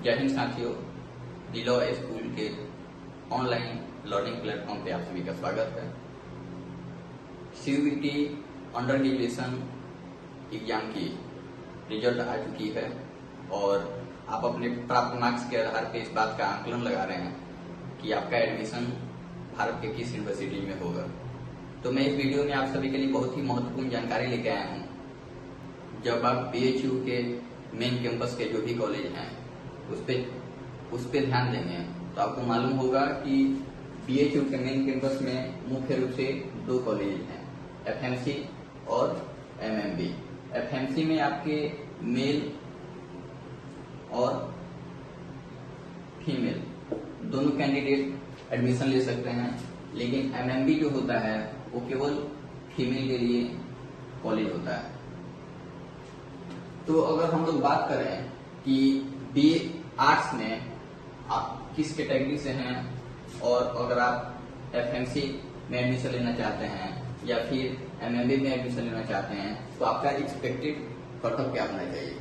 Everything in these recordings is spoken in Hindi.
जय हिंद साथियों, द लॉ स्कूल के ऑनलाइन लर्निंग प्लेटफॉर्म पे आप सभी का स्वागत है। CUET अंडर ग्रेजुएशन एग्जाम की रिजल्ट आ चुकी है और आप अपने प्राप्त मार्क्स के आधार पर इस बात का आकलन लगा रहे हैं कि आपका एडमिशन भारत के किस यूनिवर्सिटी में होगा। तो मैं इस वीडियो में आप सभी के लिए बहुत ही महत्वपूर्ण जानकारी लेके आया हूँ। जब आप BHU के मेन कैंपस के जो भी कॉलेज हैं उस पे ध्यान देंगे तो आपको मालूम होगा कि BHU के मेन कैंपस में मुख्य रूप से दो कॉलेज हैं, FMC और MMB। FMC में आपके मेल और फीमेल दोनों कैंडिडेट एडमिशन ले सकते हैं, लेकिन MMB जो होता है वो केवल फीमेल के लिए कॉलेज होता है। तो अगर हम लोग बात करें कि BA आर्ट्स में आप किस कैटेगरी से हैं और अगर आप FMC में एडमिशन लेना चाहते हैं या फिर MMB में एडमिशन लेना चाहते हैं तो आपका एक्सपेक्टेड कट ऑफ क्या होना चाहिए।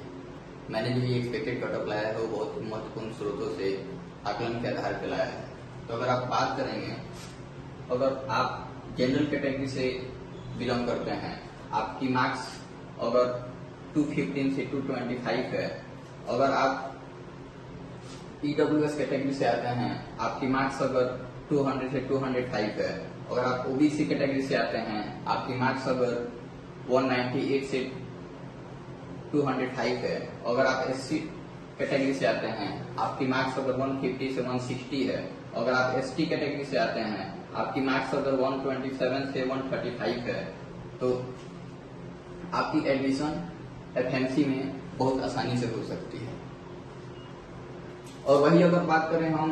मैंने जो ये एक्सपेक्टेड कट ऑफ लाया है वो बहुत महत्वपूर्ण स्रोतों से आकलन के आधार पर लाया है। तो अगर आप बात करेंगे, अगर आप जनरल कैटेगरी से बिलोंग करते हैं, आपकी मार्क्स अगर 215 से 225 है, अगर आप EWS कैटेगरी से आते हैं, आपकी मार्क्स अगर 200 से 205 है, अगर आप OBC कैटेगरी से आते हैं, आपकी मार्क्स अगर 198 से 205 है, अगर आप SC कैटेगरी से आते हैं, आपकी मार्क्स अगर 150 से 160 है, अगर आप ST कैटेगरी से आते हैं, आपकी मार्क्स अगर 127 से 135 है, तो आपकी एडमिशन FMC में बहुत आसानी से हो सकती है। और वही अगर बात करें हम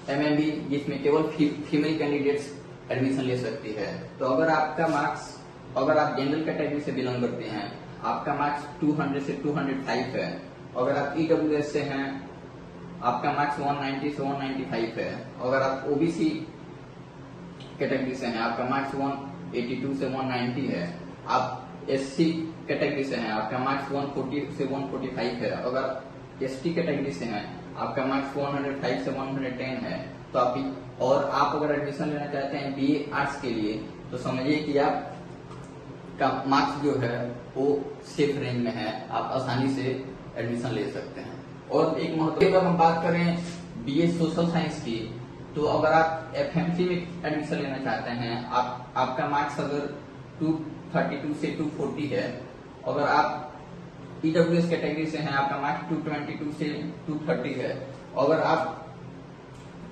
MMB जिसमें केवल फीमेल कैंडिडेट्स एडमिशन ले सकती है, तो अगर आपका मार्क्स, अगर आप जनरल कैटेगरी से बिलोंग करते हैं, आपका मार्क्स 200 से 205 है, अगर आप EWS से हैं, आपका मार्क्स 190 से 195 है, अगर आप OBC कैटेगरी से हैं, आपका मार्क्स 182 से 190 है, आप SC कैटेगरी से हैं, आपका मार्क्स 140 से 145 है, अगर ST कैटेगरी से हैं, आपका मार्क्स 105 से 110 है, तो आप अगर एडमिशन लेना चाहते हैं BA आर्ट्स के लिए तो समझिए कि आप का मार्क्स जो है वो सेफ रेंज में है, आप आसानी से एडमिशन ले सकते हैं। और एक महत्वपूर्ण, अगर हम बात करें BA सोशल साइंस की, तो अगर आप FMC में एडमिशन लेना चाहते हैं, आपका मार्क्स अगर 232 से 240 है, अगर आप EWS कैटेगरी से हैं, आपका मार्क्स 222 से 230 है, अगर आप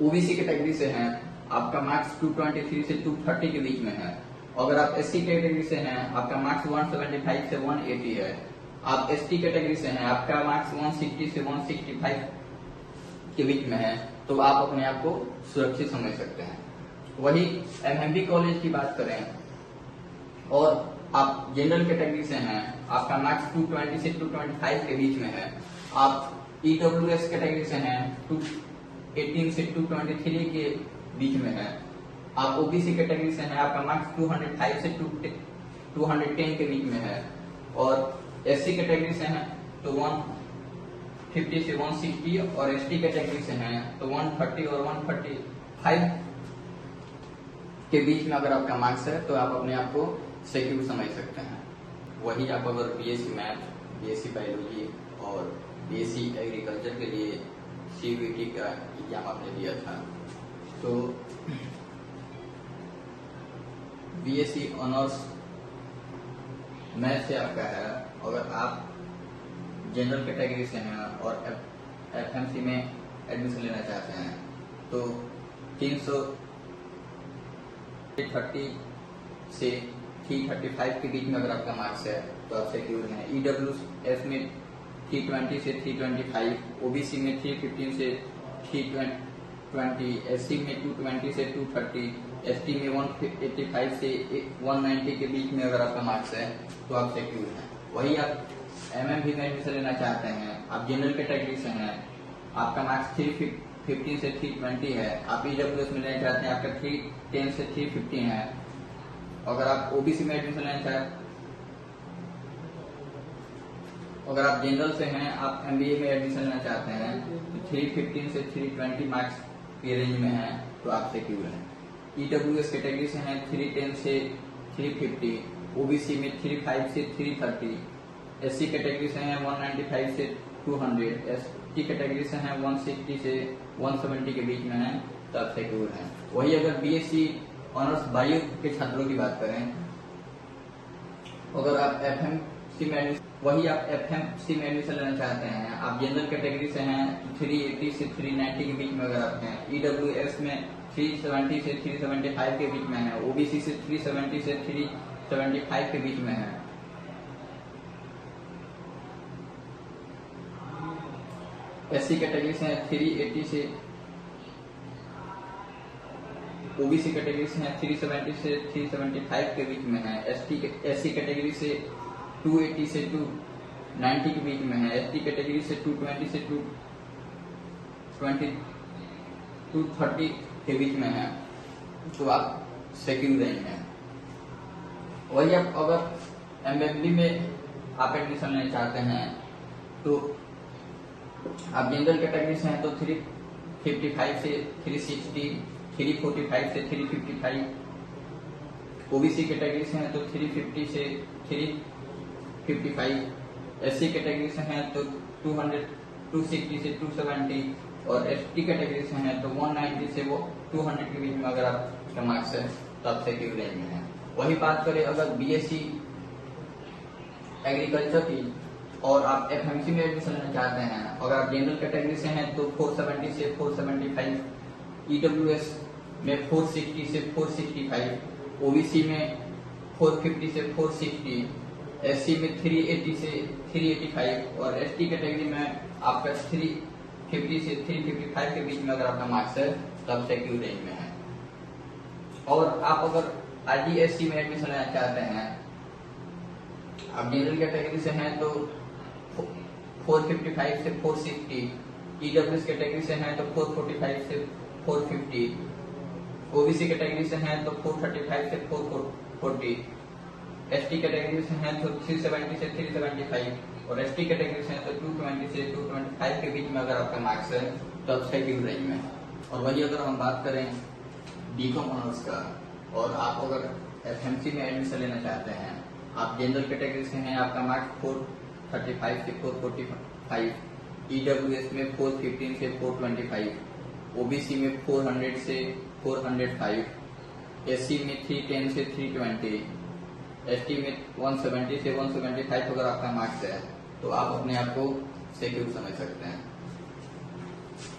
OBC कैटेगरी से हैं, आपका मार्क्स 223 से 230 के बीच में है, अगर आप SC कैटेगरी से हैं, आपका मार्क्स 175 से 180 है, आप ST कैटेगरी से हैं, आपका मार्क्स 160 से 165 के बीच में है, तो आप अपने आप को सुरक्षित समझ सकते हैं। वही MMB कॉलेज की बात करें और आप जनरल कैटेगरी से हैं, आपका मार्क्स 220 से 225 के बीच में है, आप EWS कैटेगरी से हैं, 218 से 223 के बीच में है, आप OBC कैटेगरी से हैं, आपका मार्क्स 205 से 210 के बीच में है, और SC कैटेगरी से हैं तो 150 से 160, और ST कैटेगरी से हैं तो 130 और 135 के बीच में अगर आपका मार्क्स है तो आप अपने आप को सिक्योर समझ सकते हैं। वही आप अगर BSc मैथ, BSc बायोलॉजी और BSc एग्रीकल्चर के लिए CUET का एग्जाम आपने दिया था, तो BSc ऑनर्स मैथ से आपका है, अगर आप जनरल कैटेगरी से हैं और FMC में एडमिशन लेना चाहते हैं तो 330 से 335 के बीच में अगर आपका मार्क्स है तो आप सिक्योर हैं। EWS में 320 से 325, OBC में 315 से 320, SC में 220 से 230, ST में 185 से 190 के बीच में अगर आपका मार्क्स है तो आप सिक्योर हैं। वही आप MMB में एडमिशन लेना चाहते हैं, आप जनरल कैटेगरी से हैं, आपका मार्क्स 315 से 320 है, आप EWS में लेना चाहते हैं, आपका 310 से 315 है, अगर आप OBC में एडमिशन लेना चाहते अगर आप जनरल से हैं, आप एमबीए में एडमिशन लेना चाहते हैं तो 315 से 320 मार्क्स के रेंज में है तो आप सिक्योर हैं। ईडब्ल्यूएस कैटेगरी से हैं 310 से 350, ओबीसी में 35 से 330, एससी कैटेगरी से हैं 195 से 200, एसटी कैटेगरी से हैं 160 से 170 के बीच में है तो आप सिक्योर हैं। वही अगर बीएससी ऑनर्स बायो के छात्रों की बात करें, अगर आप एफएमसी में एडमिशन लेना चाहते हैं, आप जनरल कैटेगरी से हैं 380 से 390 के बीच में अगर आप हैं, ईडब्ल्यूएस में 370 से 375 के बीच में है, ओबीसी से 370 से 375 के बीच में है, एससी कैटेगरी से 380 से, ओबीसी कैटेगरी से है 370 से 375 के बीच में है, एससी कैटेगरी से 280 से 290 के बीच में है, एसटी कैटेगरी से 220 से 230 के बीच में है तो आप सिक्योर रेंज में। वही आप अगर एमएफडी में आप एडमिशन लेना चाहते हैं तो आप जनरल कैटेगरी से हैं तो 355 से 360, 345 से 355, ओबीसी कैटेगरी से हैं तो 350 से 355, एससी कैटेगरी से हैं तो 260 से 270 और एसटी कैटेगरी से हैं तो 190 से 200 के बीच में अगर आपका मार्क्स है तो आप सिक्योर रेंज में है। वही बात करें अगर बीएससी एग्रीकल्चर की और आप एफएमसी में एडमिशन लेना चाहते हैं, अगर आप जनरल कैटेगरी से हैं तो 470 से 475, ईडब्ल्यूएस में 460 से 465, ओबीसी में 450 से 460, एससी में 380 से 385 और एसटी कैटेगरी में आपका 350 से 355 के बीच में अगर आपका मार्क्स है तो आप सिक्योर रेंज में है। और आप अगर आरडीएससी में एडमिशन लेना चाहते हैं, आप जनरल कैटेगरी से हैं तो 455 से 460, ईडब्ल्यूएस कैटेगरी से हैं तो 445 से 450, ओबीसी कैटेगरी से हैं तो 435 से 440, एसटी कैटेगरी से हैं तो 370 से 375 और एसटी कैटेगरी से हैं तो 220 से 225 के बीच में अगर आपका मार्क्स है तो आप सिक्योर रेंज में। और वही अगर हम बात करें बीकॉम ऑनर्स का और आप अगर एफएमसी में एडमिशन लेना चाहते हैं, आप जनरल कैटेगरी से हैं, आपका मार्क्स 435 से 445, ईडब्ल्यूएस में 415 से 425, ओबीसी में 400 से 405, एससी में 310 से 320, एसटी में 170 से 175 अगर आपका मार्क्स है तो आप अपने आप को सिक्योर समझ सकते हैं।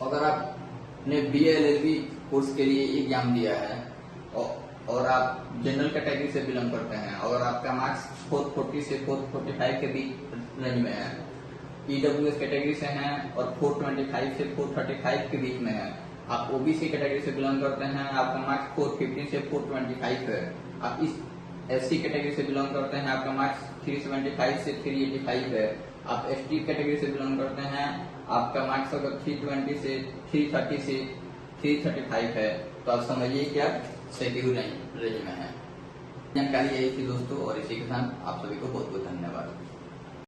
अगर आपने बीएलएलबी कोर्स के लिए एग्जाम दिया है और आप जनरल कैटेगरी से बिलोंग करते हैं, अगर आपका मार्क्स 440 से 445 के बीच रेंज में है, ईडब्ल्यूएस कैटेगरी से हैं और 425 से 435 के बीच में है, आप ओबीसी कैटेगरी से बिलोंग करते हैं, आपका मार्क्स 450 से 425 है, आप इस एससी कैटेगरी से बिलोंग करते हैं, आपका मार्क्स 375 से 385 है, आप एसटी कैटेगरी से बिलोंग करते हैं, आपका मार्क्स अगर 320 से 330 से 335 है तो आप समझिए कि आप सिक्योर रेंज में है। जानकारी यही थी दोस्तों और इसी के साथ आप सभी को बहुत बहुत धन्यवाद।